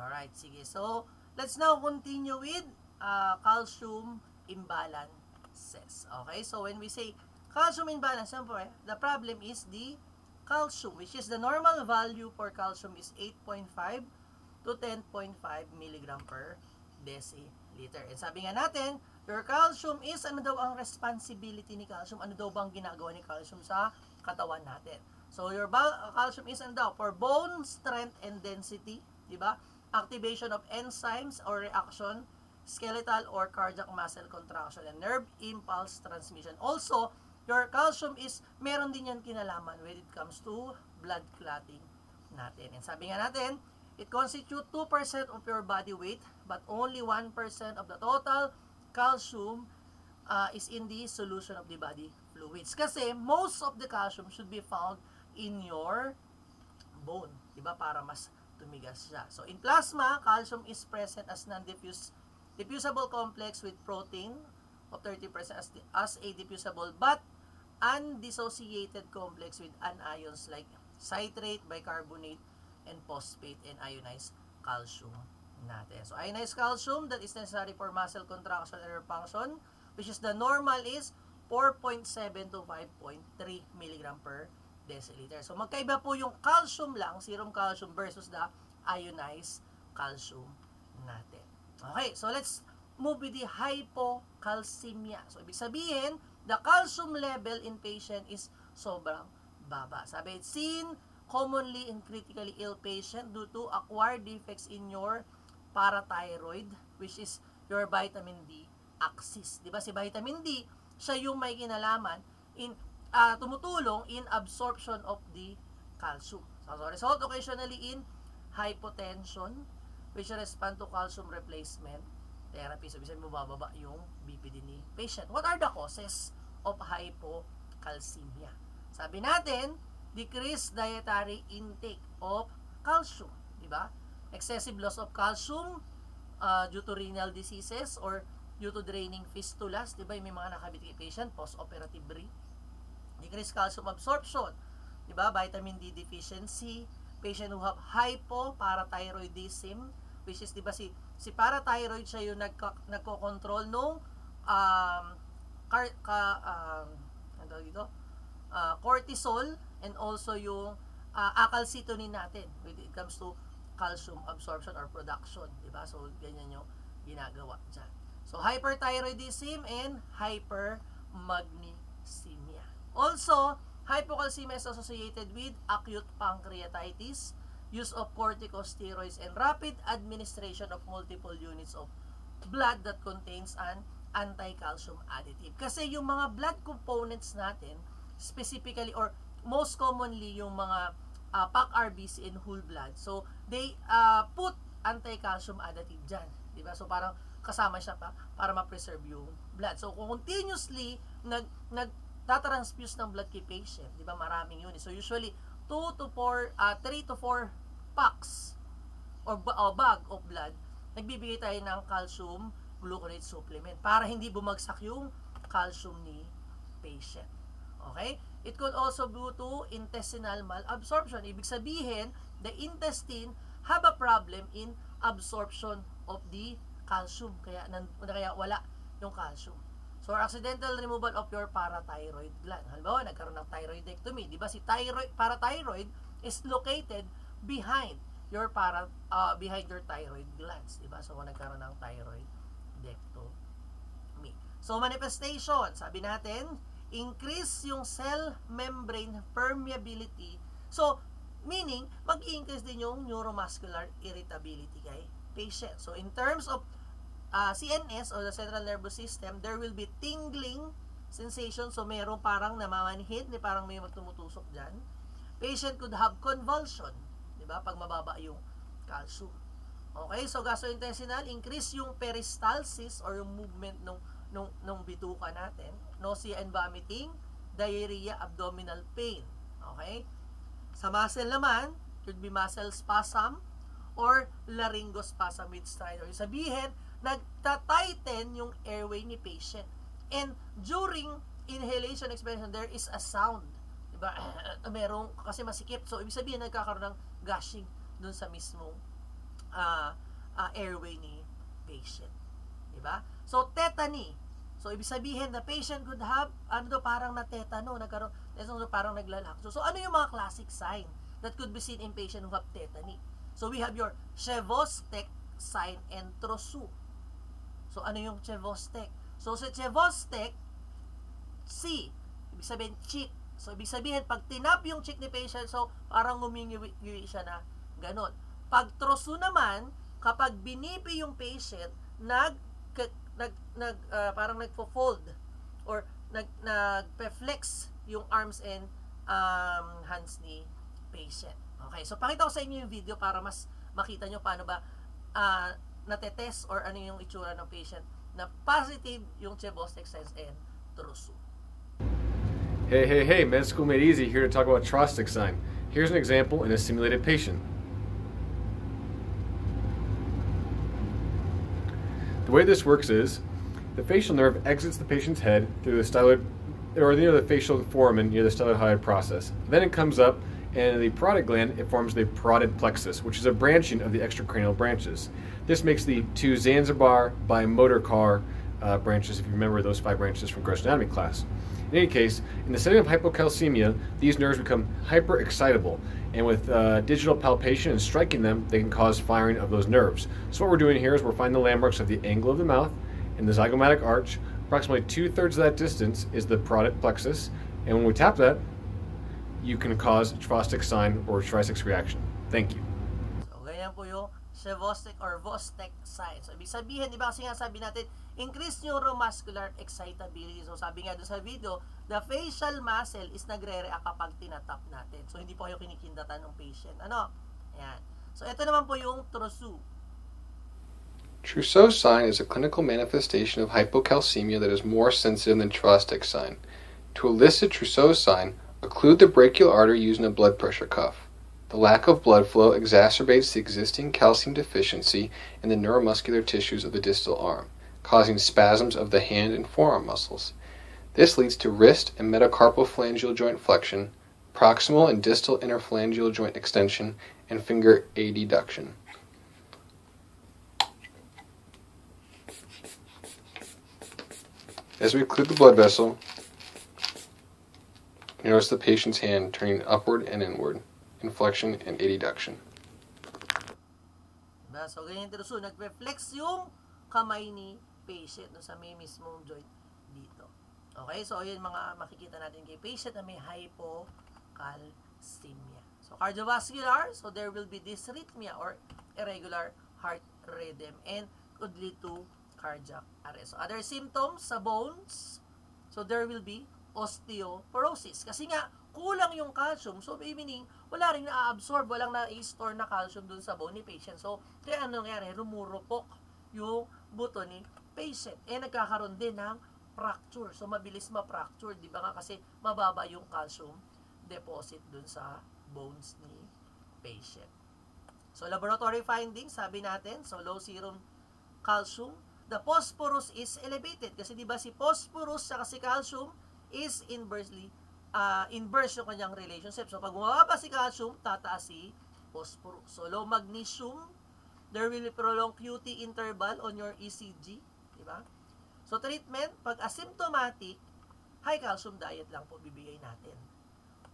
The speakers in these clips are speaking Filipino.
Alright, sige. So, let's now continue with calcium imbalances. Okay, so when we say calcium imbalance, siyempre, the problem is the calcium, which is the normal value for calcium is 8.5 to 10.5 milligram per deciliter. And sabi nga natin, your calcium is, ano daw ang responsibility ni calcium? Ano daw bang ginagawa ni calcium sa katawan natin? So, your calcium is, ano daw? For bone strength and density, di ba? Activation of enzymes or reaction, skeletal or cardiac muscle contraction, and nerve impulse transmission. Also, your calcium is, meron din yan kinalaman when it comes to blood clotting natin. And sabi nga natin, it constitutes 2% of your body weight, but only 1% of the total calcium is in the solution of the body fluids. Kasi most of the calcium should be found in your bone, diba? Para mas tumigas siya. So in plasma, calcium is present as diffusible complex with protein of 30% as a diffusible but undissociated complex with anions like citrate, bicarbonate, and phosphate and ionized calcium natin. So ionized calcium that is necessary for muscle contraction and function, which is the normal is 4.7 to 5.3 mg per deciliter. So magkaiba po yung calcium lang, serum calcium versus the ionized calcium natin. Okay, so let's move with the hypocalcemia. So ibig sabihin, the calcium level in patient is sobrang baba. Sabi, it's seen commonly in critically ill patient due to acquired defects in your parathyroid, which is your vitamin D axis. Diba si vitamin D, siya yung may kinalaman in tumutulong in absorption of the calcium. So result occasionally in hypotension, which respond to calcium replacement therapy. So ibig mabababa yung BPD ni patient. What are the causes of hypocalcemia? Sabi natin, decreased dietary intake of calcium, di ba? Excessive loss of calcium due to renal diseases or due to draining fistulas, di ba? May mga nakabiti patient, post-operative decreased calcium absorption, di ba? Vitamin D deficiency, patient who have hypoparathyroidism, which is, di ba, si parathyroid siya yung nagko-control nung cortisol and also yung acalcitonin natin when it comes to calcium absorption or production, di ba? So ganyan yung ginagawa dyan. So hyperthyroidism and hypermagnesemia. Also, hypocalcemia is associated with acute pancreatitis, use of corticosteroids, and rapid administration of multiple units of blood that contains an anti-calcium additive. Kasi yung mga blood components natin, specifically or most commonly yung mga PAC-RBC and whole blood, so they put anti-calcium additive dyan. Diba? So parang kasama siya para ma-preserve yung blood. So continuously nagtatransfuse ng blood kay patient, diba? Maraming units. So usually 3 to 4 packs or bag of blood, nagbibigay tayo ng calcium gluconate supplement para hindi bumagsak yung calcium ni patient. Okay? It could also due to intestinal malabsorption. Ibig sabihin, the intestine have a problem in absorption of the calcium. Kaya wala yung calcium. So, accidental removal of your parathyroid gland. Halimbawa, nagkaroon ng thyroidectomy. Diba si parathyroid is located behind your thyroid glands. Diba? So, nagkaroon ng thyroidectomy. So, manifestation. Sabi natin, increase yung cell membrane permeability. So, meaning, mag-increase din yung neuromuscular irritability kay patient. So, in terms of CNS or the central nervous system, there will be tingling sensation. So, merong parang namamanhid, parang may magtumutusok dyan. Patient could have convulsion, diba? Pag mababa yung calcium. Okay, so gastrointestinal, increase yung peristalsis or yung movement nung bituka natin. Nausea and vomiting, diarrhea, abdominal pain. Okay? Sa muscle naman, could be muscle spasm or laryngospasm with stridor. Sabihin, nagta-tighten yung airway ni patient. And during inhalation expansion, there is a sound. Diba? Merong, kasi masikip. So, ibig sabihin, nagkakaroon ng gushing dun sa mismong airway ni patient. Diba? So, tetany. So, ibig sabihin, the patient could have, parang na-tetano, parang naglalakso. So, ano yung mga classic sign that could be seen in patient who have tetany? So, we have your Chevostek sign and Trousseau. So, ano yung Chevostek? So, sa Chevostek, C, ibig sabihin, cheek. So, ibig sabihin, pag tinap yung cheek ni patient, so, parang ngumingiwi siya na ganon. Pag Trousseau naman, kapag binipi yung patient, parang nagfo-fold or nagpe-flex yung arms and hands ni patient. Okay, so pakita ko sa inyo yung video para mas makita nyo paano ba natetest or ano yung itsura ng patient na positive yung Chebostek signs and Trousseau. Hey, Med School Made Easy here to talk about Chebostek sign. Here's an example in a simulated patient. The way this works is, the facial nerve exits the patient's head through the styloid, or near the facial foramen near the stylohyoid process. Then it comes up, and the parotid gland, it forms the parotid plexus, which is a branching of the extracranial branches. This makes the two Zanzibar bimotor car branches, if you remember those 5 branches from gross anatomy class. In any case, in the setting of hypocalcemia, these nerves become hyperexcitable, and with digital palpation and striking them, they can cause firing of those nerves. So what we're doing here is we're finding the landmarks of the angle of the mouth and the zygomatic arch. Approximately 2/3 of that distance is the parotid plexus, and when we tap that, you can cause Chebostek sign or Chebostek reaction. Thank you. So, ganyan po yung Chebostek or Vostek sign. So, ibig sabihin, di ba kasi nga sabi natin, increased neuromuscular excitability. So, sabi nga doon sa video, the facial muscle is nagre-react kapag tinatap natin. So, hindi po kayo kinikindatan ng patient. Ano? Ayan. So, ito naman po yung Trousseau. Trousseau sign is a clinical manifestation of hypocalcemia that is more sensitive than Chebostek sign. To elicit Trousseau sign, occlude the brachial artery using a blood pressure cuff. The lack of blood flow exacerbates the existing calcium deficiency in the neuromuscular tissues of the distal arm, causing spasms of the hand and forearm muscles. This leads to wrist and metacarpophalangeal joint flexion, proximal and distal interphalangeal joint extension, and finger adduction. As we occlude the blood vessel, you notice the patient's hand turning upward and inward, inflection and adduction. Diba? So, ganyan Trousseau, nag-reflex yung kamay ni patient no, sa may mismong joint dito. Okay, so yun mga makikita natin kay patient na may hypocalcemia. So, cardiovascular, so there will be dysrhythmia or irregular heart rhythm and could lead to cardiac arrest. So, other symptoms sa bones, so there will be osteoporosis. Kasi nga, kulang yung calcium. So, meaning, wala rin na-absorb, walang na-store na calcium dun sa bone ni patient. So, kaya ano nangyari? Rumurupok yung buto ni patient. Eh, nagkakaroon din ng fracture. So, mabilis ma-fracture. Di ba nga? Kasi mababa yung calcium deposit dun sa bones ni patient. So, laboratory findings, sabi natin, so low serum calcium, the phosphorus is elevated. Kasi di ba si phosphorus sa si calcium is inverse yung kanyang relationship. So, pag bumaba si calcium, tataas si phosphorus. So, low magnesium, there will be prolonged QT interval on your ECG. Diba? So, treatment, pag asymptomatic, high calcium diet lang po bibigay natin.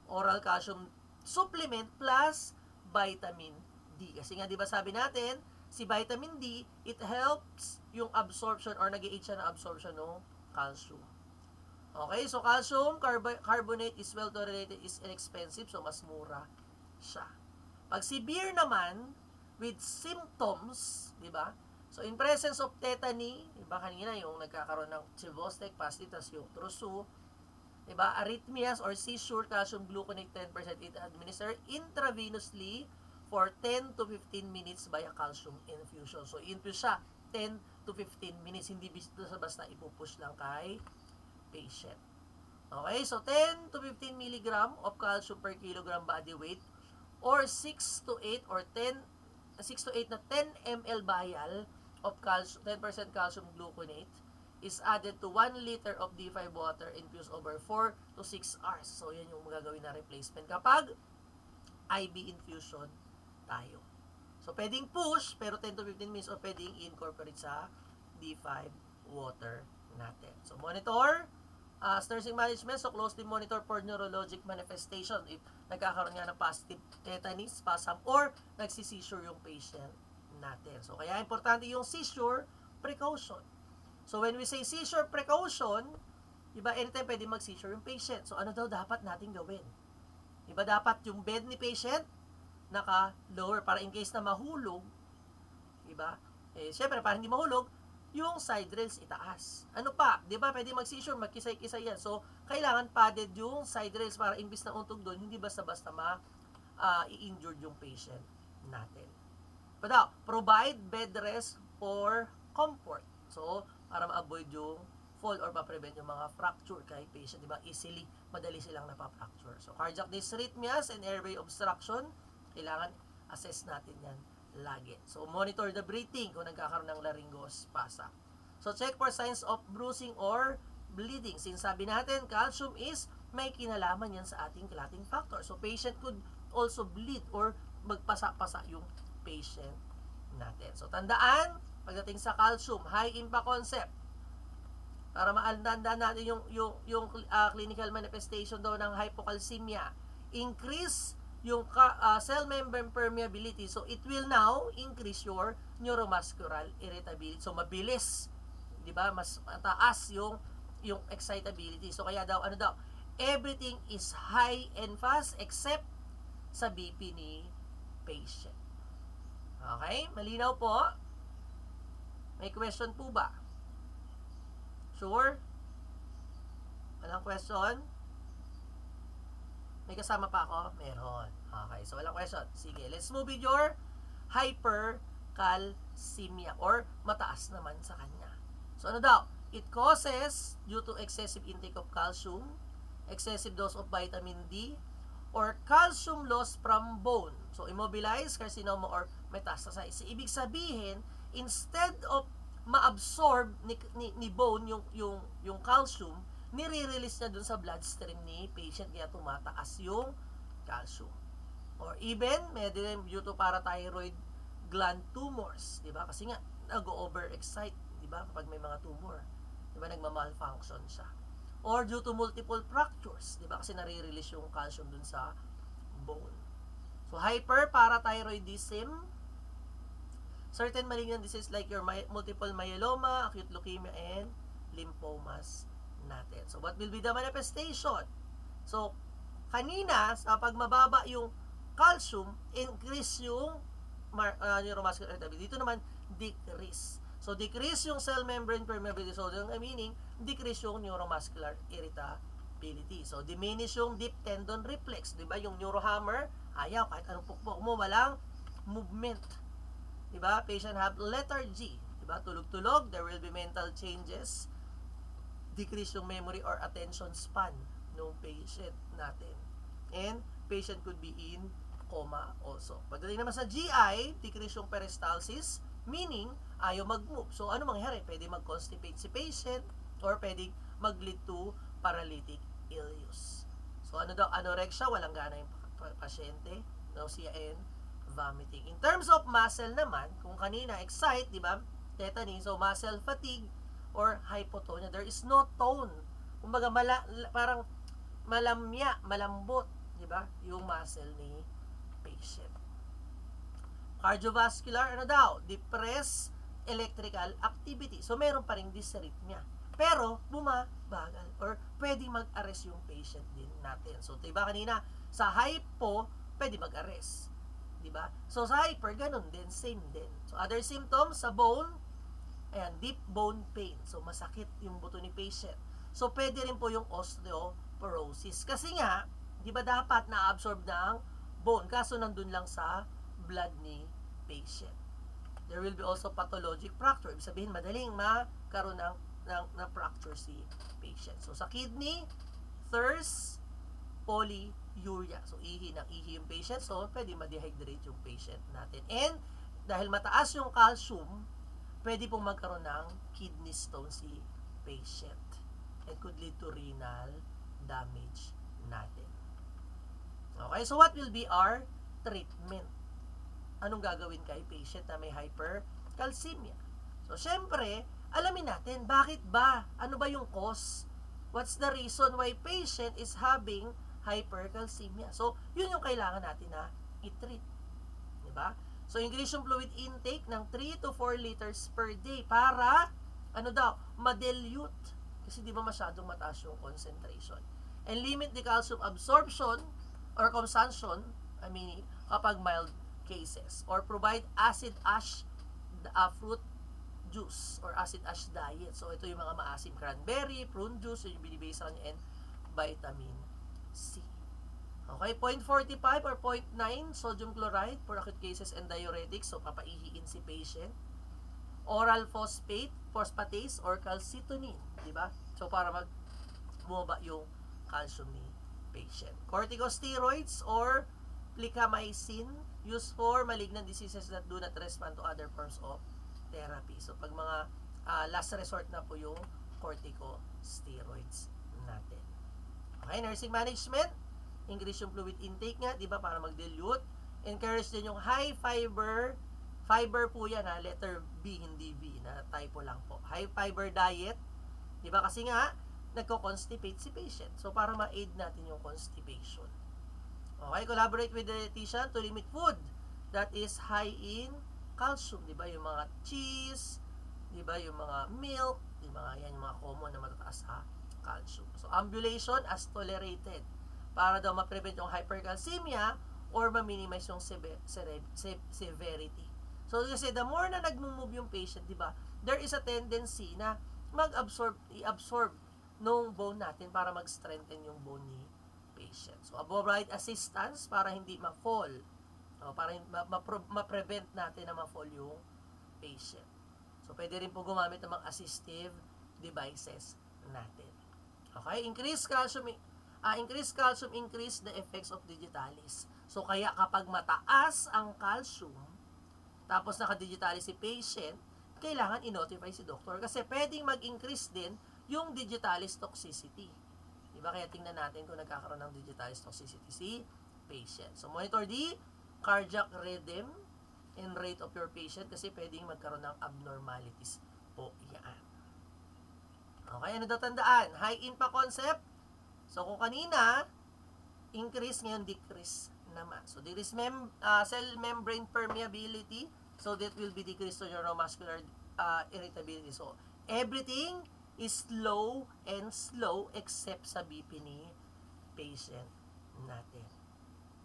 Oral calcium supplement plus vitamin D. Kasi nga, di ba sabi natin, si vitamin D, it helps yung absorption or nag-i-aid siya na absorption ng calcium. Okay, so calcium carbonate is well tolerated, is inexpensive, so mas mura siya. Pag severe naman, with symptoms, di ba? So, in presence of tetany, di ba kanina yung nagkakaroon ng Chebostek, pasitas yung Trousseau, di ba? Arrhythmias or seizure, calcium gluconate 10% it administered intravenously for 10 to 15 minutes by a calcium infusion. So, infuse siya 10 to 15 minutes, hindi basta ipupush lang kay patient. Okay, so 10 to 15 milligram of calcium per kilogram body weight or 6 to 8 na 10 ml vial of calcium, 10% calcium gluconate is added to 1 liter of D5 water infused over 4 to 6 hours. So, yan yung magagawin na replacement kapag IV infusion tayo. So, pwedeng push, pero 10 to 15 minutes, o pwedeng incorporate sa D5 water natin. So, monitor, as nursing management, so closely monitor for neurologic manifestation if nagkakaroon nga ng positive tetany, spasm, or nagsisisure yung patient natin. So, kaya importante yung seizure precaution. So, when we say seizure precaution, diba, anytime pwede mag-seizure yung patient. So, ano daw dapat natin gawin? Diba, dapat yung bed ni patient naka-lower para in case na mahulog, diba? Syempre, para hindi mahulog, yung side rails itaas. Ano pa? Diba, pwede mag-seizure, magkisay-kisay yan. So, kailangan padded yung side rails para imbis na untog doon, hindi basta-basta i-injured yung patient natin. But now, provide bed rest for comfort. So, para ma-avoid yung fall or ma-prevent yung mga fracture kay patient, diba? Easily, madali silang napapacture. So, cardiac dysrhythmias and airway obstruction, kailangan assess natin yan lagi. So, monitor the breathing kung nagkakaroon ng laryngospasm. So, check for signs of bruising or bleeding. Since sabi natin, calcium is may kinalaman yan sa ating clotting factor. So, patient could also bleed or magpasa-pasa yung patient natin. So, tandaan, pagdating sa calcium, high impact concept. Para maaldandaan natin yung clinical manifestation daw ng hypocalcemia. Increase yung cell membrane permeability. So, it will now increase your neuromuscular irritability. So, mabilis. Diba? Mas mataas yung excitability. So, kaya daw, ano daw? Everything is high and fast except sa BP ni patient. Okay? Malinaw po? May question po ba? Sure? Walang question? May kasama pa ako? Meron. Okay, so walang question. Sige, let's move with your hypercalcemia or mataas naman sa kanya. So ano daw? It causes due to excessive intake of calcium, excessive dose of vitamin D, or calcium loss from bone. So immobilized carcinoma or metastasize. So, ibig sabihin, instead of ma-absorb ni bone yung calcium, nire-release niya dun sa bloodstream ni patient kaya tumataas yung calcium. Or even, medyo due to parathyroid gland tumors, di ba? Kasi nga, nag-overexcite, di ba? Kapag may mga tumor, di ba? Nagma-malfunction siya. Or due to multiple fractures, di ba? Kasi nare-release yung calcium dun sa bone. So, hyperparathyroidism, certain malignant disease like your multiple myeloma, acute leukemia, and lymphomas natin. So, what will be the manifestation? So, kanina, sa pagmababa yung calcium, increase yung neuromuscular irritability. Dito naman, decrease. So, decrease yung cell membrane permeability. So, yung meaning, decrease yung neuromuscular irritability. So, diminish yung deep tendon reflex. Diba? Yung neurohammer, ayaw, kahit anong pukpok mo, walang movement. Diba? Patient have lethargy. Diba? Tulog-tulog, there will be mental changes. Decrease yung memory or attention span ng patient natin. And patient could be in coma also. Pagdating naman sa GI, decrease yung peristalsis, meaning ayaw mag-move. So, ano mangyari? Pwede mag-constipate si patient or pwede mag-lead to paralytic ileus. So, ano daw? Anorexia, walang gana yung pasyente, nausea and vomiting. In terms of muscle naman, kung kanina excite, di ba? Tetany, so muscle fatigue or hypotonia, there is no tone. Kumbaga parang malamya, malambot, di ba? Yung muscle ni patient. Cardiovascular, ano daw? Depressed electrical activity. So meron pa ring dysrhythmia. Pero bumabagal or pwedeng mag-arrest yung patient din natin. So, diba kanina sa hypo pwede mag-arrest. Diba? So, sa hyper, ganun din. Same din. So, other symptoms sa bone, ayan, deep bone pain. So, masakit yung buto ni patient. So, pwede rin po yung osteoporosis. Kasi nga, di ba dapat na-absorb ng bone? Kaso nandun lang sa blood ni patient. There will be also pathologic fracture. Ibig sabihin, madaling makaroon ng fracture si patient. So, sa kidney, thirst, polyuria. So, ihi yung patient. So, pwede ma-dehydrate yung patient natin. And, dahil mataas yung calcium, pwede pong magkaroon ng kidney stone si patient. It could lead to renal damage natin. Okay, so what will be our treatment? anong gagawin kay patient na may hypercalcemia? So, syempre, alamin natin, bakit ba? Ano ba yung cause? What's the reason why patient is having hypercalcemia? So, yun yung kailangan natin na i-treat. Diba? So, increase yung fluid intake ng 3 to 4 liters per day para, ma-dilute. Kasi di ba masyadong mataas yung concentration. And limit the calcium absorption or consumption, kapag mild cases. Or provide acid ash fruit juice or acid ash diet. So, ito yung mga maasim cranberry, prune juice, yung binibase sa kanya, and vitamin C. Okay, 0.45 or 0.9 sodium chloride for acute cases and diuretics. So, papaihiin si patient. Oral phosphatase or calcitonin. Diba? So, para bumaba yung calcium ni patient. Corticosteroids or plicamycin used for malignant diseases that do not respond to other forms of therapy. So, pag mga last resort na po yung corticosteroids natin. Okay, nursing management. Increase yung fluid intake nga, di ba, para mag-dilute. Encourage din yung high fiber. Fiber po yan, letter B, hindi B, na typo lang po. High fiber diet, di ba, kasi nga, nagko-constipate si patient. So, para ma-aid natin yung constipation. Okay, collaborate with the dietitian to limit food that is high in calcium, di ba, yung mga cheese, di ba, yung mga milk, di ba, yan yung mga common na matataas sa calcium. So, ambulation as tolerated para daw ma-prevent yung hypercalcemia or ma-minimize yung severity. So, kasi the more na nag-move yung patient, di ba, there is a tendency na i-absorb nung bone natin para mag-strengthen yung bone ni patient. So, provide assistance para hindi ma-fall. Para ma-prevent natin na ma-fall yung patient. So, pwede rin po gumamit ng mga assistive devices natin. Okay? Increase calcium, increase the effects of digitalis. So, kaya kapag mataas ang calcium, tapos naka-digitalis si patient, kailangan i-notify si doctor. Kasi pwedeng mag-increase din yung digitalis toxicity. Diba? Kaya tingnan natin kung nagkakaroon ng digitalis toxicity si patient. So, monitor the cardiac rhythm and rate of your patient kasi pwedeng magkaroon ng abnormalities po yan. Okay, ano daw tandaan? High impact concept. So, kung kanina, increase, ngayon decrease naman. So, decrease cell membrane permeability. So, that will be decreased to neuromuscular irritability. So, everything is slow and slow except sa BP ni patient natin.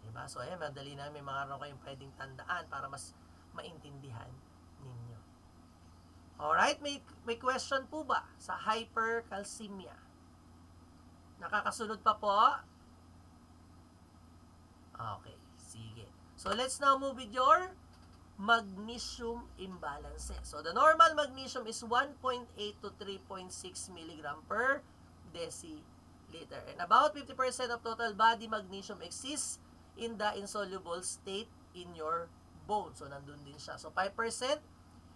Diba? So, ayan, madali na may mga kayong pwedeng tandaan para mas maintindihan ninyo. Alright, may question po ba sa hypercalcemia? Nakakasunod pa po? Okay, sige. So, let's now move with your magnesium imbalances. So, the normal magnesium is 1.8 to 3.6 mg per deciliter. And about 50% of total body magnesium exists in the insoluble state in your bone. So, nandun din siya. So, 5%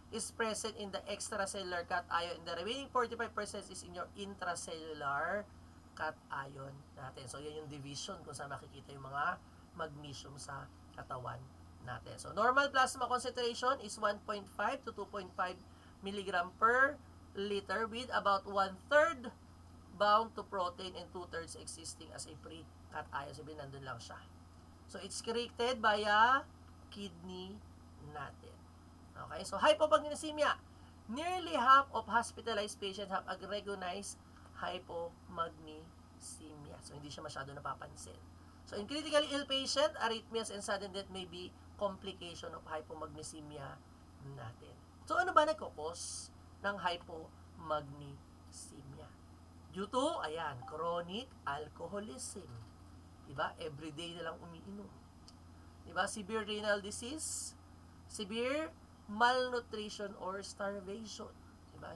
is present in the extracellular cation and the remaining 45% is in your intracellular cation natin. So, yan yung division kung saan makikita yung mga magnesium sa katawan natin. So, normal plasma concentration is 1.5 to 2.5 mg per liter with about 1/3 bound to protein and 2/3 existing as a free cation. Sabihin, nandun lang siya. So, it's created via kidney natin. Okay, so hypomagnesemia. Nearly half of hospitalized patients have a recognized hypomagnesemia. So, hindi siya masyado napapansin. So, in critically ill patient, arrhythmias and sudden death may be complication of hypomagnesemia natin. So, ano ba nagkakos ng hypomagnesemia? Due to, ayan, chronic alcoholism. Diba? Everyday na lang umiinom. Diba? Severe renal disease, severe malnutrition or starvation. Diba?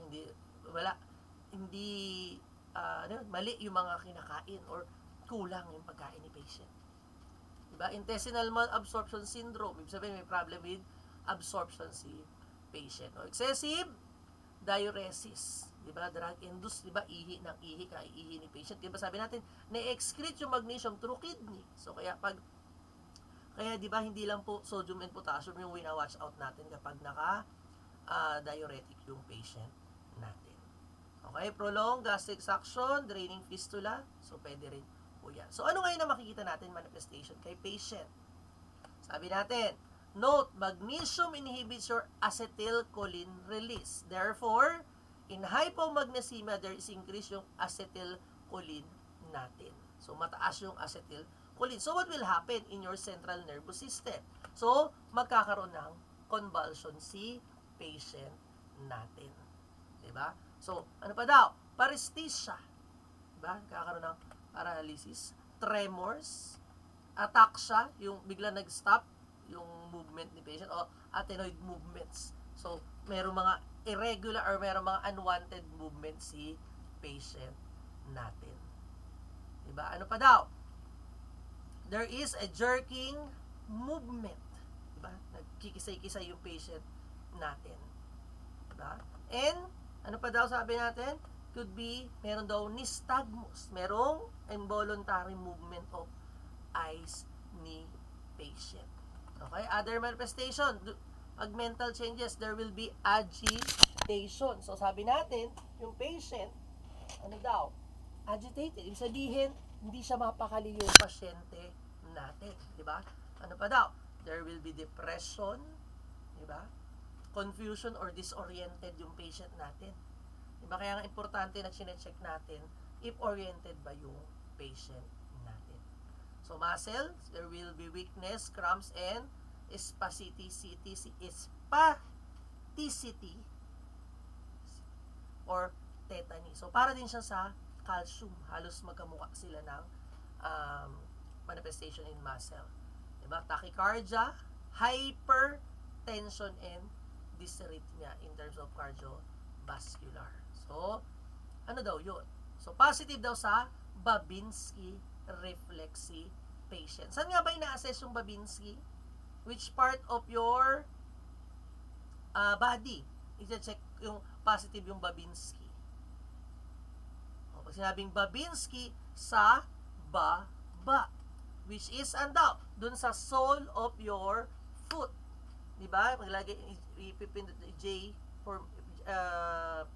Mali yung mga kinakain or kulang yung pagkain ni patient. Diba? Intestinal malabsorption syndrome. Ibig sabihin, may problem with absorption si patient. O, excessive diuresis. Diba? Drug-induced, diba? Ihi ni patient. Diba? Sabi natin, na-excrete yung magnesium through kidney. So, kaya pag Kaya di ba hindi lang po sodium and potassium yung wina-watch out natin kapag diuretic yung patient natin. Okay, prolonged gastric suction, draining fistula, so pwede rin po yan. So ano ngayon na makikita natin manifestation kay patient? Sabi natin, note, magnesium inhibits your acetylcholine release. Therefore, in hypomagnesemia, there is increase yung acetylcholine natin. So mataas yung acetylcholine. So what will happen in your central nervous system? So magkakaroon ng convulsion si patient natin. Diba? So, ano pa daw? Paresthesia. Diba? Kakaroon ng paralysis, tremors, ataxia, yung bigla nag-stop yung movement ni patient, o athenoid movements. So, merong mga irregular or merong mga unwanted movement si patient natin. Diba? Ano pa daw? There is a jerking movement. Diba? Nagkikisay-kisay yung patient natin. Diba? And, ano pa daw sabi natin? Could be, meron daw nystagmus. Merong involuntary movement of eyes ni patient. Okay? Other manifestation. Pag mental changes, there will be agitation. So, sabi natin, yung patient, ano daw? Agitated. Ibig sabihin, hindi siya mapakali yung pasyente natin. Diba? Ano pa daw? There will be depression. Diba? Confusion or disoriented yung patient natin. Diba? Kaya nga importante na chinecheck natin if oriented ba yung patient natin. So, muscles, there will be weakness, cramps, and spasticity or tetany. So, para din siya sa calcium. Halos magkamukha sila ng manifestation in muscle. Diba? Tachycardia, hypertension, and dysrhythmia in terms of cardiovascular. So, ano daw yun? So, positive daw sa Babinski reflexy patient. Saan nga ba ina-assess yung Babinski? Which part of your body? I-check yung positive yung Babinski. O, pag sinabing Babinski, sa baba. Which is, ano? Dun sa sole of your foot. Diba? Maglagay, ipipindot J for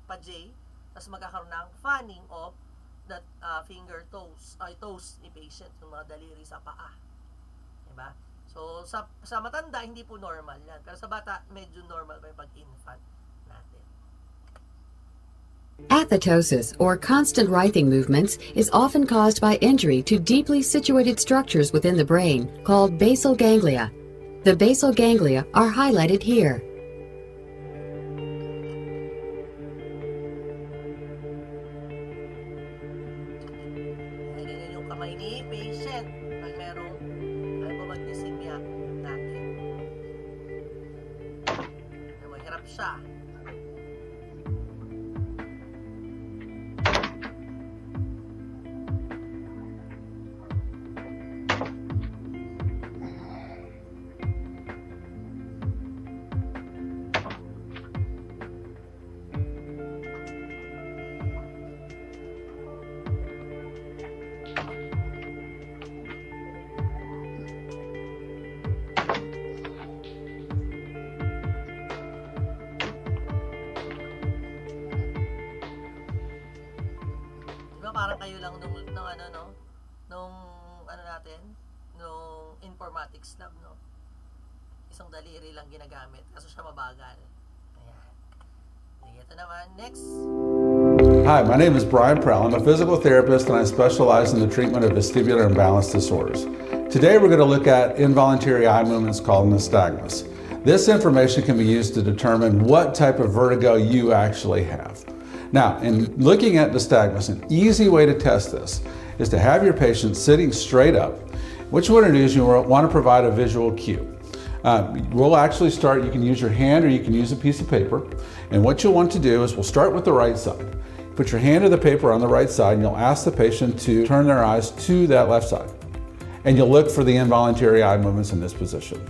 pa-J, tapos magkakaroon ng fanning of that finger toes ni patient, yung mga daliri sa paa. Diba? So, sa matanda, hindi po normal yan. Pero sa bata, medyo normal pa yung pag-infant natin. Athetosis, or constant writhing movements, is often caused by injury to deeply situated structures within the brain, called basal ganglia. The basal ganglia are highlighted here. Ganyan yung kamay ni patient pag merong hypomagnesemia natin. Mahirap siya. Parang kayo lang nung informatics lab, no? Isang daliri lang ginagamit, kaso siya mabagal. Ayan. Ito naman, next. Hi, my name is Brian Prell. I'm a physical therapist and I specialize in the treatment of vestibular imbalance disorders. Today we're going to look at involuntary eye movements called nystagmus. This information can be used to determine what type of vertigo you actually have. Now, in looking at nystagmus, an easy way to test this is to have your patient sitting straight up. What you want to do is you want to provide a visual cue. We'll actually start, you can use your hand or you can use a piece of paper. And what you'll want to do is we'll start with the right side. Put your hand or the paper on the right side and you'll ask the patient to turn their eyes to that left side. And you'll look for the involuntary eye movements in this position.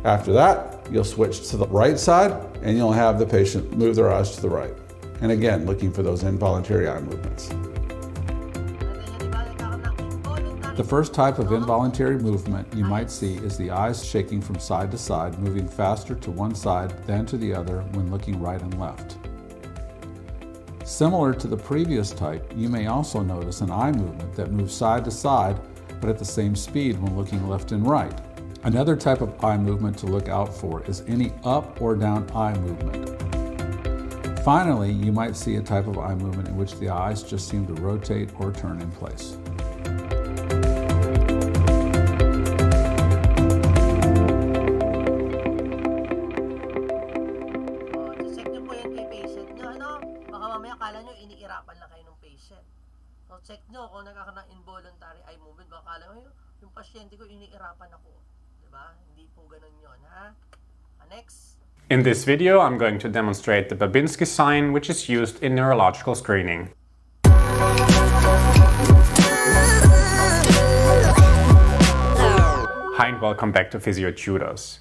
After that, you'll switch to the right side and you'll have the patient move their eyes to the right. And again, looking for those involuntary eye movements. The first type of involuntary movement you might see is the eyes shaking from side to side, moving faster to one side than to the other when looking right and left. Similar to the previous type, you may also notice an eye movement that moves side to side, but at the same speed when looking left and right. Another type of eye movement to look out for is any up or down eye movement. Finally, you might see a type of eye movement in which the eyes just seem to rotate or turn in place. Check nyo po yan kay patient nyo. Baka mamaya kala nyo iniirapan lang kayo ng patient. So check nyo kung nagkakaroon ng involuntary eye movement. Baka kala nyo yung pasyente ko iniirapan ako. Diba? Hindi po ganun yun, ha? Next. In this video, I'm going to demonstrate the Babinski sign, which is used in neurological screening. Hi and welcome back to PhysioTutors.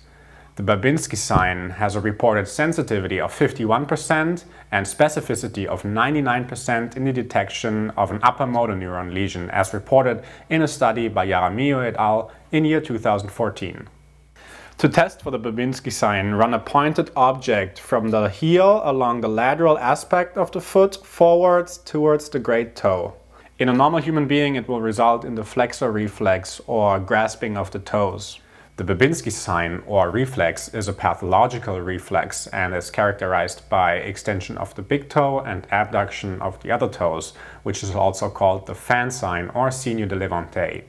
The Babinski sign has a reported sensitivity of 51% and specificity of 99% in the detection of an upper motor neuron lesion, as reported in a study by Jaramillo et al. In year 2014. To test for the Babinski sign, run a pointed object from the heel along the lateral aspect of the foot forwards towards the great toe. In a normal human being, it will result in the flexor reflex or grasping of the toes. The Babinski sign or reflex is a pathological reflex and is characterized by extension of the big toe and abduction of the other toes, which is also called the fan sign or signe de levante.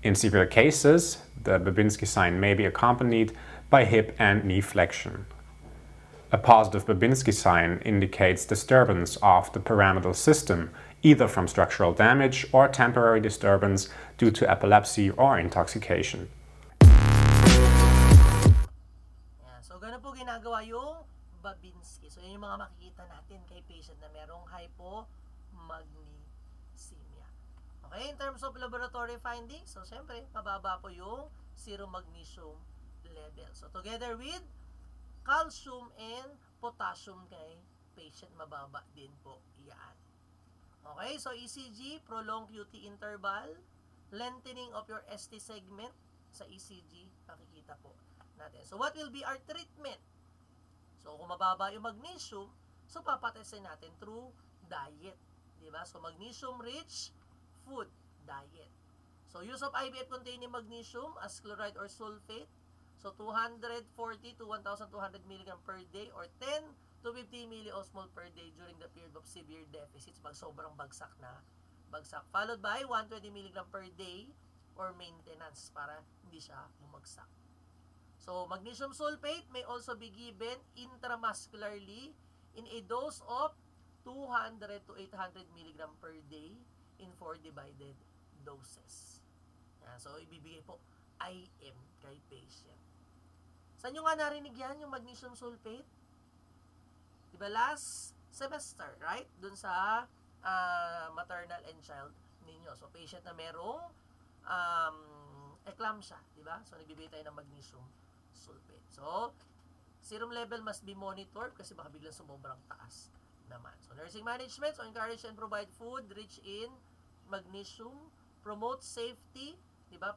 In severe cases, the Babinski sign may be accompanied by hip and knee flexion. A positive Babinski sign indicates disturbance of the pyramidal system, either from structural damage or temporary disturbance due to epilepsy or intoxication. Yan. So, ganun po ginagawa yung Babinski. So, yun yung mga makikita natin kay patient na merong hypomagnesemia. Okay, in terms of laboratory findings, so syempre, mababa po yung serum magnesium level. So, together with calcium and potassium kay patient, mababa din po yan. Okay, so ECG, prolonged QT interval, lengthening of your ST segment sa ECG, makikita po natin. So, what will be our treatment? So, kung mababa yung magnesium, so papatasin natin through diet. Diba? So, magnesium-rich food diet. So, use of IVF containing magnesium as chloride or sulfate. So, 240 to 1,200 mg per day or 10 to 15 milliosmol per day during the period of severe deficits pag sobrang bagsak na bagsak. Followed by 120 mg per day or maintenance para hindi siya bumagsak. So, magnesium sulfate may also be given intramuscularly in a dose of 200 to 800 mg per day in 4 divided doses. Yan. So, ibibigay po IM kay patient. Saan nyo nga narinig yan, yung magnesium sulfate? Diba last semester, right? Dun sa maternal and child ninyo. So, patient na merong eclampsia, diba? So, nagbibigay tayo ng magnesium sulfate. So, serum level must be monitored kasi baka biglang sumobrang taas naman. So, nursing management, so encourage and provide food rich in magnesium, promote safety, diba?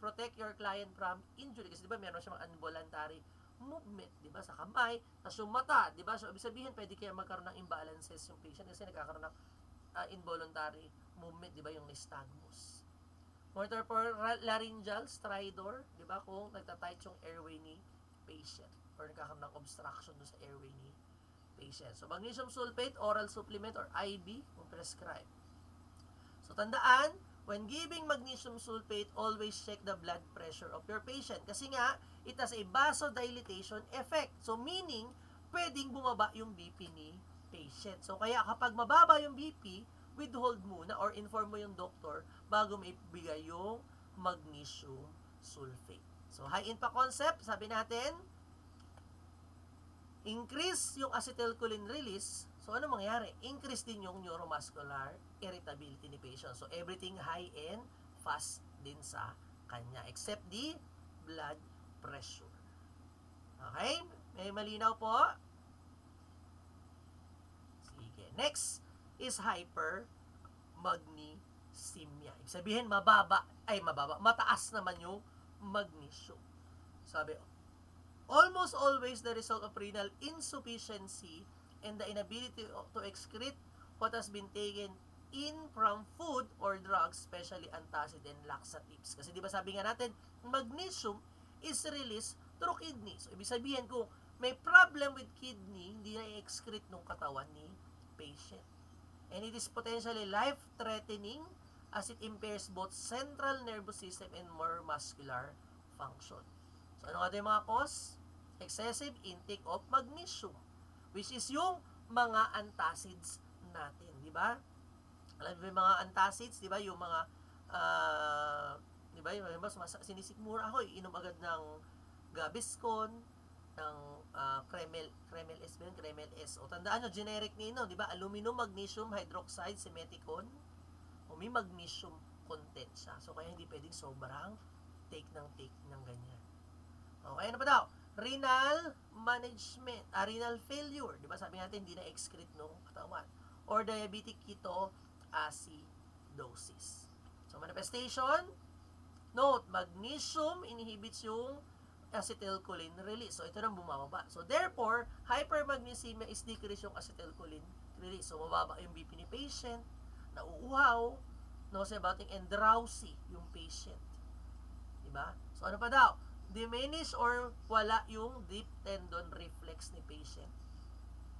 Protect your client from injury kasi diba meron siyang involuntary movement, diba? Sa kamay, sa mata, diba? So, ibig sabihin, pwede kaya magkaroon ng imbalances yung patient kasi nagkakaroon ng involuntary movement, diba? Yung nystagmus. Monitor for laryngeal stridor, diba? Kung nagtatight yung airway ni patient or nagkakaroon ng obstruction doon sa airway ni patient. So, magnesium sulfate, oral supplement or IV kung prescribe. So, tandaan, when giving magnesium sulfate, always check the blood pressure of your patient. Kasi nga, it has a vasodilatation effect. So, meaning, pwedeng bumaba yung BP ni patient. So, kaya kapag mababa yung BP, withhold muna or inform mo yung doctor bago may bigay yung magnesium sulfate. So, high-INPA concept, sabi natin, increase yung acetylcholine release. So, ano mangyari? Increase din yung neuromuscular irritability ni patient. So, everything high and fast din sa kanya. Except the blood pressure. Okay? May malinaw po? Sige. Next is hypermagnesemia. Ibig sabihin, mataas naman yung magnesium. Sabi, almost always the result of renal insufficiency and the inability to excrete what has been taken in from food or drugs, especially antacid and laxatives. Kasi di ba sabi nga natin, magnesium is released through kidney. So, ibig sabihin kung may problem with kidney, hindi na i-excrete ng katawan ni patient. And it is potentially life-threatening as it impairs both central nervous system and more muscular function. So, ano nga yung mga cause? Excessive intake of magnesium, which is yung mga antacids natin, di ba? Alam mo yung mga antacids, di ba? Yung mga, di ba? Yung sinisikmura ako, inom agad ng Gaviscon, ng Kremel S. O tandaan nyo, generic nino, di ba? Aluminum, magnesium, hydroxide, simeticone. O may magnesium content siya. So, kaya hindi pwedeng sobrang take ng ganyan. Okay, ano pa daw? Renal management, renal failure. Di ba? Sabi natin, hindi na excrete nung katawan. Or diabetic ketoacidosis. So, manifestation, note, magnesium inhibits yung acetylcholine release. So, ito nang bumababa. So, therefore, hypermagnesemia is decrease yung acetylcholine release. So, mababa yung BP ni patient, nauuhaw, nauseating, and drowsy yung patient. Diba? So, ano pa daw? Diminish or wala yung deep tendon reflex ni patient.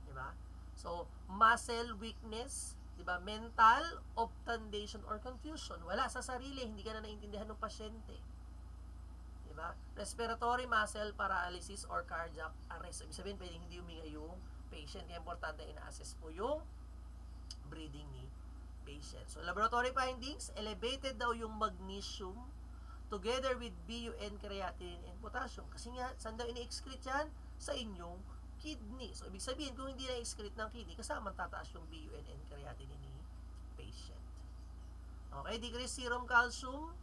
Diba? So, muscle weakness, diba? Mental obtundation or confusion. Wala sa sarili, hindi ka na naintindihan ng pasyente. Diba? Respiratory muscle paralysis or cardiac arrest. Ibig sabihin, pwedeng hindi huminga yung patient. Kaya importante ina-assess po yung breathing ni patient. So, laboratory findings, elevated daw yung magnesium together with BUN, creatinine, and potassium. Kasi nga, saan daw ini-excrete yan? Sa inyong kidney. So, ibig sabihin, kung hindi na-excrete ng kidney, kasama tataas yung BUN and creatinine ni patient. Okay, decrease serum calcium.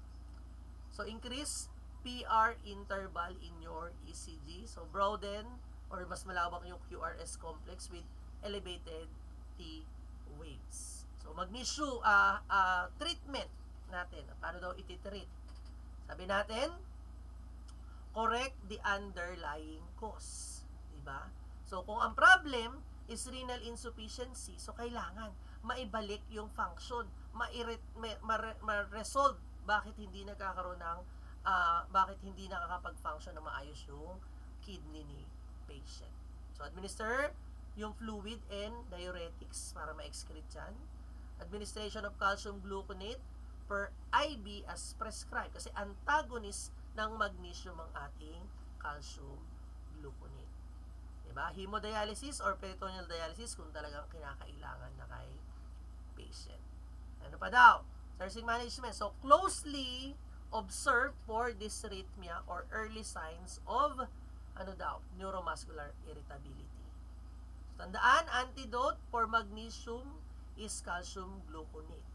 So, increase PR interval in your ECG. So, broaden or mas malawak yung QRS complex with elevated T waves. So, magnesium treatment natin. Paano daw iti-treat? Sabi natin, correct the underlying cause. Diba? So, kung ang problem is renal insufficiency, so kailangan maibalik yung function, ma-resolve bakit hindi nagkakaroon ng, bakit hindi nakakapag-function na maayos yung kidney ni patient. So, administer yung fluid and diuretics para ma-excrete yan. Administration of calcium gluconate per IV as prescribed kasi antagonist ng magnesium ang ating calcium gluconate. Diba? Hemodialysis or peritoneal dialysis kung talagang kinakailangan na kay patient. Ano pa daw? Nursing management. So, closely observe for dysrhythmia or early signs of neuromuscular irritability. So, tandaan, antidote for magnesium is calcium gluconate.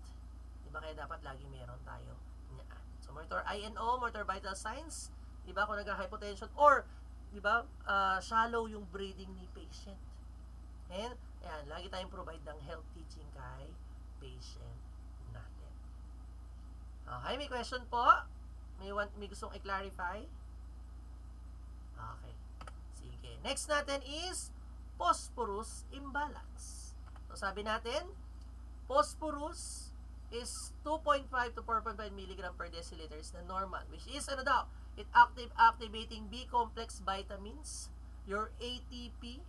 Diba? Kaya dapat lagi meron tayo niyan. So, monitor INO, monitor vital signs. Diba? Kung nag-hypotension or diba? Shallow yung breathing ni patient. And, ayan, lagi tayong provide ng health teaching kay patient natin. Okay, may question po? May gustong i-clarify? Okay. Sige. Next natin is phosphorus imbalance. So, sabi natin, phosphorus is 2.5 to 4.5 mg per deciliter is the normal, which is it activating B complex vitamins, your ATP,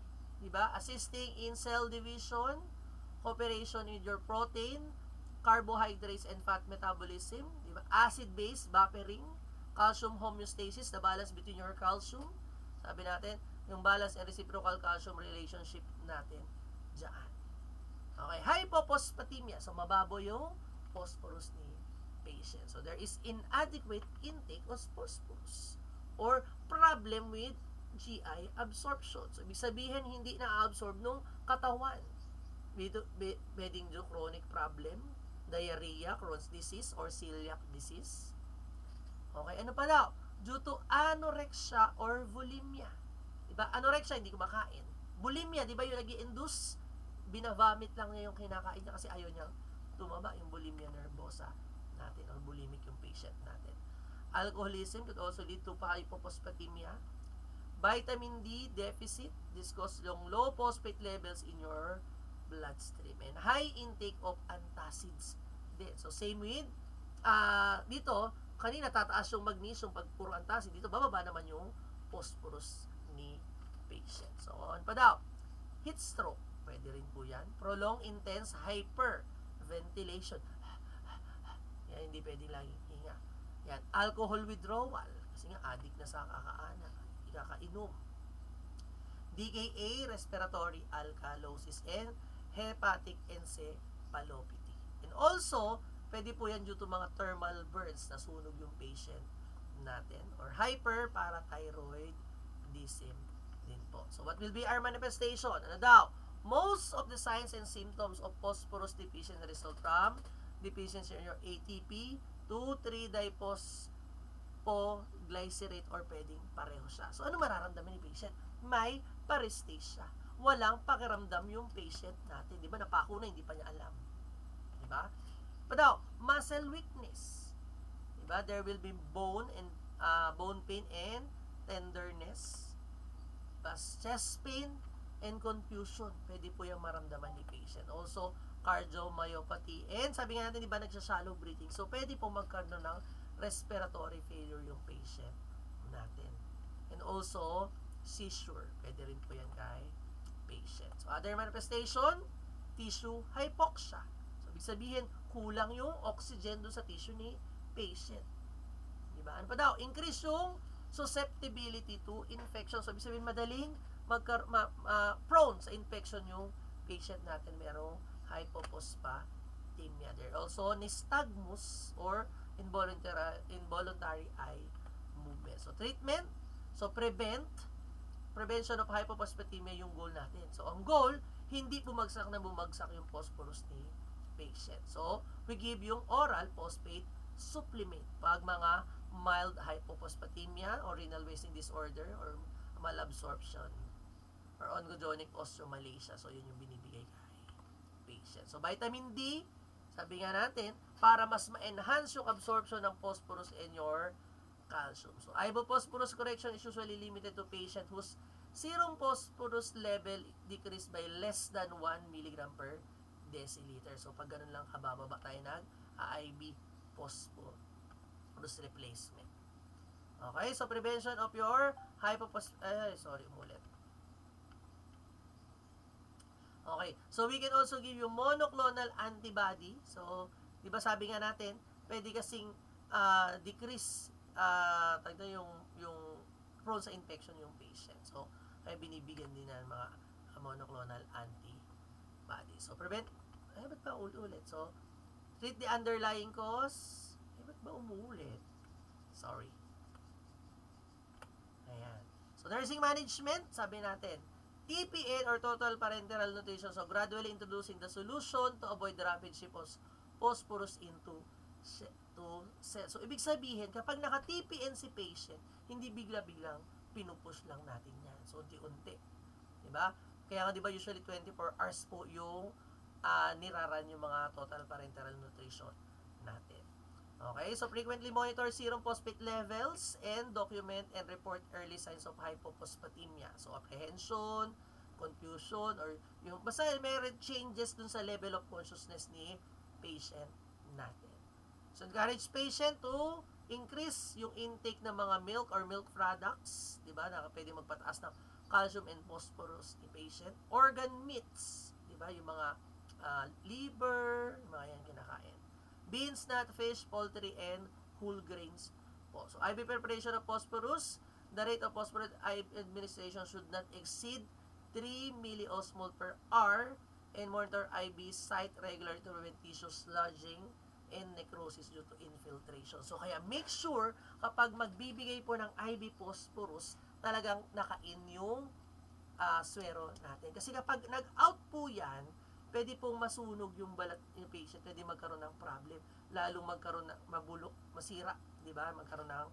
diba? Assisting in cell division, cooperation with your protein, carbohydrates and fat metabolism, diba? Acid-base buffering, calcium homeostasis, the balance between your calcium. Sabi natin, yung balance and reciprocal calcium relationship natin dyan. Okay, hypophosphatemia. So, mababo yung phosphorus ni patient. So, there is inadequate intake of phosphorus or problem with GI absorption. So, ibig sabihin, hindi na-absorb nung katawan. Pwedeng yung chronic problem, diarrhea, Crohn's disease, or celiac disease. Okay, ano pa daw? Due to anorexia or bulimia. Diba? Anorexia, hindi kumakain. Bulimia, diba yung nag-i-induce? Binavomit lang niya yung kinakain niya kasi ayaw niya tumaba yung bulimia nervosa natin or bulimic yung patient natin. Alcoholism could also lead to hypophosphatemia. Vitamin D deficit, this causes yung low phosphate levels in your bloodstream. And high intake of antacids din. So, same with, dito, kanina tataas yung magnesium pag puro antacid. Dito, bababa naman yung phosphorus ni patient. So, on pa daw. Heat stroke, pwede rin po yan. Prolonged intense hyperventilation. Yan, hindi pwedeng laging hinga. Yan, alcohol withdrawal. Kasi nga, addict na sa kakaanak. Ikakainom. DKA, respiratory alkalosis, and hepatic encephalopathy. And also, pwede po yan due to mga thermal burns na sunog yung patient natin. Or hyperparathyroidism din po. So, what will be our manifestation? Ano daw? Most of the signs and symptoms of phosphorus deficiency result from deficiency in your ATP, 2,3-diphosphoglycerate or pwedeng pareho siya. So, ano mararamdaman ni patient? May paresthesia. Walang pakiramdam yung patient natin. Di ba? Napako na, hindi pa niya alam. Di ba? Pa daw, muscle weakness. Di ba? There will be bone pain and tenderness. Chest pain and confusion. Pwede po yung maramdaman ni patient. Also, cardiomyopathy. And sabi nga natin, di ba, nagsha-shallow breathing. So, pwede po magkaroon ng respiratory failure yung patient natin. And also, seizure. Pwede rin po yan kay patient. So, other manifestation, tissue hypoxia. So, ibig sabihin, kulang yung oxygen doon sa tissue ni patient. Diba? Ano pa daw? Increase yung susceptibility to infection. So, ibig sabihin, madaling prone sa infection yung patient natin. Merong hypophosphatemia there. Also, nystagmus or involuntary eye movement. So, treatment. So, prevention of hypophosphatemia yung goal natin. So, ang goal, hindi bumagsak yung phosphorus ni patient. So, we give yung oral phosphate supplement pag mga mild hypophosphatemia or renal wasting disorder or malabsorption or oncogenic osteomalacia. So, yun yung binibigay kay patient. So, vitamin D, sabi nga natin, para mas ma-enhance yung absorption ng phosphorus in your calcium. So, ibophosphorus correction is usually limited to patient whose serum phosphorus level decreased by less than 1 mg per deciliter. So, pag ganun lang kabababa tayo ng IV phosphorus replacement. Okay, so prevention of your umulit. Okay, so we can also give you monoclonal antibody. So, di ba sabi nga natin, pwede kasing decrease yung prone sa infection yung patient. So, kaya binibigyan din ng mga monoclonal antibody. So, ba't ba ulit? So, treat the underlying cause. Ba't ba umuulit? Sorry. Ayan. So, nursing management, sabi natin, TPN or total parenteral nutrition. So, gradually introducing the solution to avoid the rapid shift of phosphorus into cell. So, ibig sabihin, kapag naka-TPN si patient, hindi bigla-biglang pinupush lang natin yan. So, unti-unti. Diba? Kaya nga, diba, usually 24 hours po yung niraran yung mga total parenteral nutrition natin. Okay? So, frequently monitor serum phosphate levels and document and report early signs of hypophosphatemia. So, apprehension, confusion, or yung basta may changes dun sa level of consciousness ni patient natin. So, encourage patient to increase yung intake ng mga milk or milk products, di ba, na pwede magpataas ng calcium and phosphorus ni patient. Organ meats, di ba, yung mga liver, yung mga yan kinakain. Beans, nut, fish, poultry, and whole grains po. So, IV preparation of phosphorus, the rate of phosphorus IV administration should not exceed 3 milliosmol per hour and monitor IV site regularly to prevent tissue sludging and necrosis due to infiltration. So, kaya make sure kapag magbibigay po ng IV phosphorus, talagang naka-in yung swero natin. Kasi kapag nag-out po yan, pwede pong masunog yung balat ng patient, pwede magkaroon ng problem, lalong magkaroon ng mabulok, masira, di ba? Magkaroon ng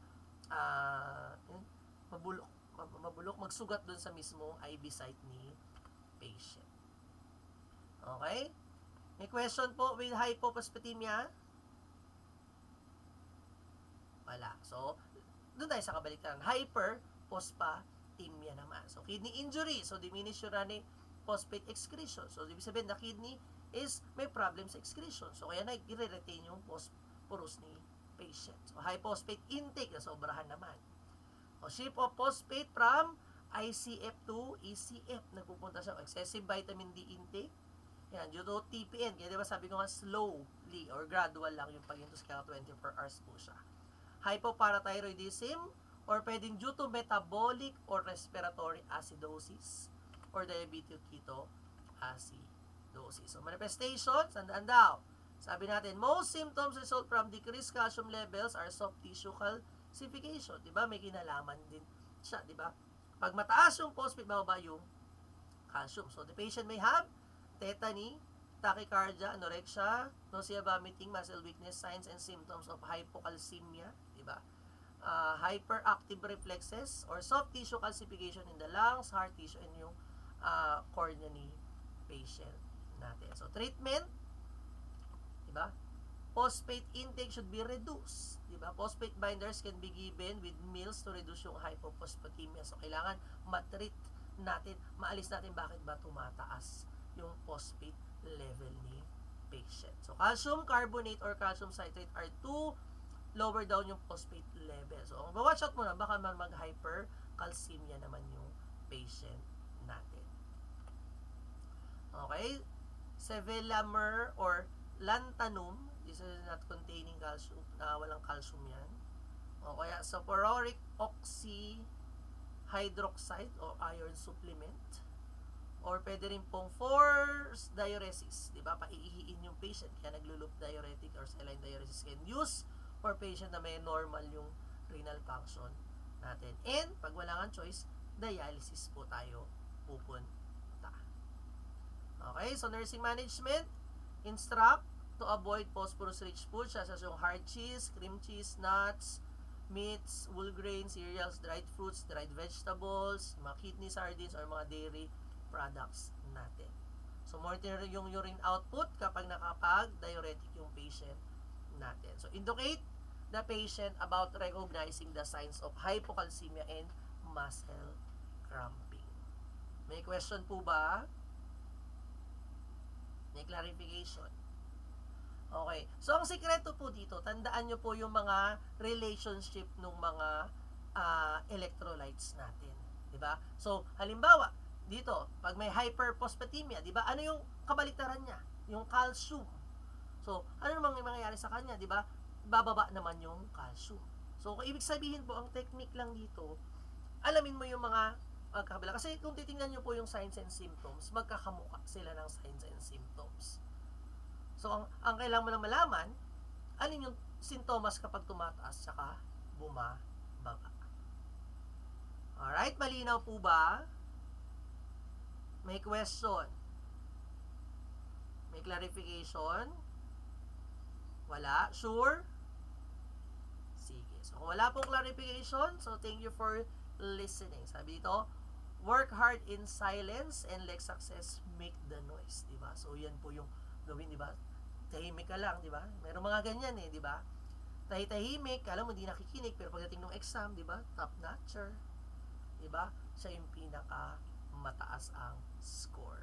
mabulok, magsugat doon sa mismo IV site ni patient. Okay? May question po with hypophosphatemia? Wala. So, doon tayo sa kabaliktaran. Hyperphosphatemia naman. So, kidney injury. So, diminish urine phosphate excretion. So, ibig sabihin, the kidney is may problem sa excretion. So, kaya nag-retain yung phosphorus ni patient. So, high phosphate intake na sobrahan naman. So, shift of phosphate from ICF to ECF. Nagpupunta sa excessive vitamin D intake. Yan, due to TPN. Kaya diba sabi ko nga slowly or gradual lang yung pag-induce, kaya 24 hours po siya. Hypoparathyroidism or pwedeng due to metabolic or respiratory acidosis or diabetic ketoacidosis. So, manifestations, tandaan daw. Sabi natin, most symptoms result from decreased calcium levels are soft tissue calcification. Diba? May kinalaman din siya. Diba? Pag mataas yung phosphate, bababa yung calcium. So, the patient may have tetany, tachycardia, anorexia, nausea, vomiting, muscle weakness, signs and symptoms of hypocalcemia. Diba? Hyperactive reflexes or soft tissue calcification in the lungs, heart tissue, and yung cornea ni patient natin. So, treatment, diba? Phosphate intake should be reduced. Diba? Phosphate binders can be given with meals to reduce yung hypophosphatemia. So, kailangan matreat natin, maalis natin bakit ba tumataas yung phosphate level ni patient. So, calcium carbonate or calcium citrate are to lower down yung phosphate level. So, watch out muna, baka mag-hypercalcemia naman yung patient natin. Okay? Sevelamer or lanthanum, this is not containing calcium, walang calcium yan. O kaya sulfuric oxyhydroxide o iron supplement. Or pwede rin pong forced diuresis, diba? Paiihiin yung patient, kaya naglo-loop diuretic or saline diuresis can use for patient na may normal yung renal function natin. And, pag wala nga choice, dialysis po tayo pupunta. Okay, so nursing management, instruct to avoid phosphorus-rich foods such as yung hard cheese, cream cheese, nuts, meats, whole grains, cereals, dried fruits, dried vegetables, mga kidney sardines, or mga dairy products natin. So, monitor yung urine output kapag nakapag-diuretic yung patient natin. So, educate the patient about recognizing the signs of hypocalcemia and muscle cramping. May question po ba? May clarification? Okay. So, ang sikreto po dito, tandaan nyo po yung mga relationship ng mga electrolytes natin. Diba? So, halimbawa, dito, pag may hyperphosphatemia, diba? Ano yung kabaliktaran niya? Yung calcium. So, ano namang mangyayari sa kanya, diba? Bababa naman yung calcium. So, ibig sabihin po, ang technique lang dito, alamin mo yung mga magkakabila. Kasi kung titingnan nyo po yung signs and symptoms, magkakamukha sila ng signs and symptoms. So, ang kailangan mo lang malaman, alin yung sintomas kapag tumataas saka bumababa. Alright, malinaw po ba? May question? May clarification? Wala? Sure? Sige. So, kung wala pong clarification, so thank you for listening. Sabi dito, work hard in silence and let success make the noise. Diba? So, yan po yung gawin, diba? Tahimik ka lang, diba? Meron mga ganyan eh, diba? Tahimik, alam mo, di nakikinig, pero pagdating ng exam, diba? Top-notcher. Diba? Siya yung pinaka mataas ang score.